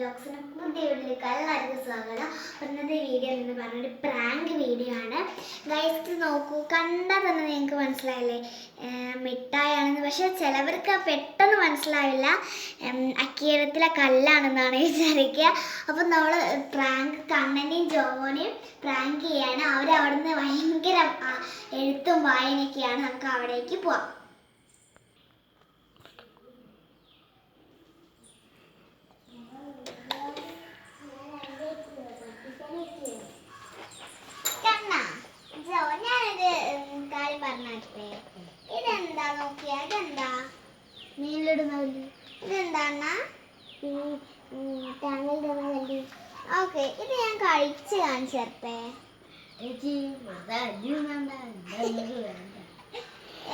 വ്ളോഗ്സിന് പുതിയ വീഡിയോയിലേക്ക് എല്ലാവർക്കും സ്വാഗതം. ഇന്നത്തെ വീഡിയോ എന്ന് പറഞ്ഞൊരു പ്രാങ്ക് വീഡിയോ ആണ്. ഗൈസ് നോക്കൂ, കണ്ടാൽ തന്നെ നിങ്ങൾക്ക് മനസ്സിലായില്ലേ മിഠായാണെന്ന്. പക്ഷേ ചിലവർക്ക് പെട്ടെന്ന് മനസ്സിലാവില്ല അക്കീരത്തിലെ കല്ലാണെന്നാണ് വിചാരിക്കുക. അപ്പം നമ്മൾ പ്രാങ്ക് കണ്ണനെയും ജോമോനെയും പ്രാങ്ക് ചെയ്യാണ്. അവരവിടുന്ന് ഭയങ്കര എഴുത്തും വായനയൊക്കെയാണ്. നമുക്ക് അവിടേക്ക് പോവാം. ഞാനൊരു കാര്യം പറഞ്ഞേ, ഇതെന്താ നോക്കിയാ? ഇതെന്താ മീനിലിടുന്നതല്ലേ? ഇതെന്താ ടാങ്കിലിടുന്നതല്ലേ? ഓക്കെ, ഇത് ഞാൻ കഴിച്ച് കാണിച്ചേ.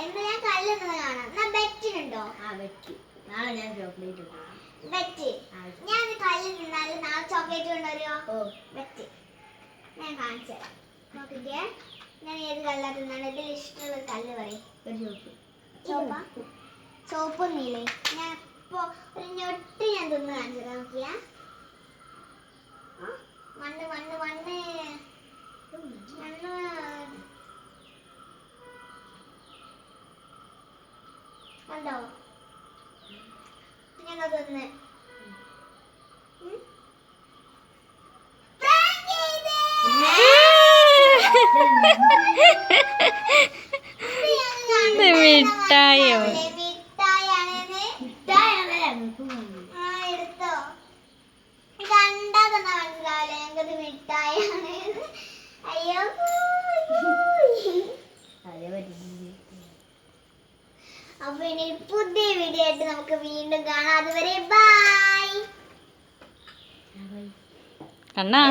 എന്താ ഞാൻ കല്ലുന്നത് കാണാം. എന്നാ ബെറ്റിനുണ്ടോ? നാളെ ഞാൻ ചോക്ലേറ്റ് ബെറ്റ്. ഞാൻ കല്ല് തിന്നാലും നാളെ ചോക്ലേറ്റ് കൊണ്ടുവരുമോ? ബെറ്റ് ഞാൻ കാണിച്ചു തരാം. നോക്കിക്കേ, ഞാൻ ഏത് കല്ലാ തിന്നാണ്? ഇതിൽ ഇഷ്ടമുള്ള കല്ല് പറയും. ചോപ്പ് നീലേ. ഞാൻ ഇപ്പോ ഒരു ഞൊട്ട് ഞാൻ തിന്ന് കാണിച്ചത്. നോക്കിയാ മണ്ണ് മണ്ണ് മണ്ണ് മണ്ണ് കണ്ടോ? ഞാൻ തിന്ന് മിഠായോ? എടുത്തോ. കണ്ടാ തന്നെ മനസ്സിലാവില്ല ഞങ്ങത് മിഠായാണ്. അയ്യോ, അപ്പൊ ഇനി പുതിയ വീഡിയോ ആയിട്ട് നമുക്ക് വീണ്ടും കാണാം. അതുവരെ ബൈ. കണ്ണാ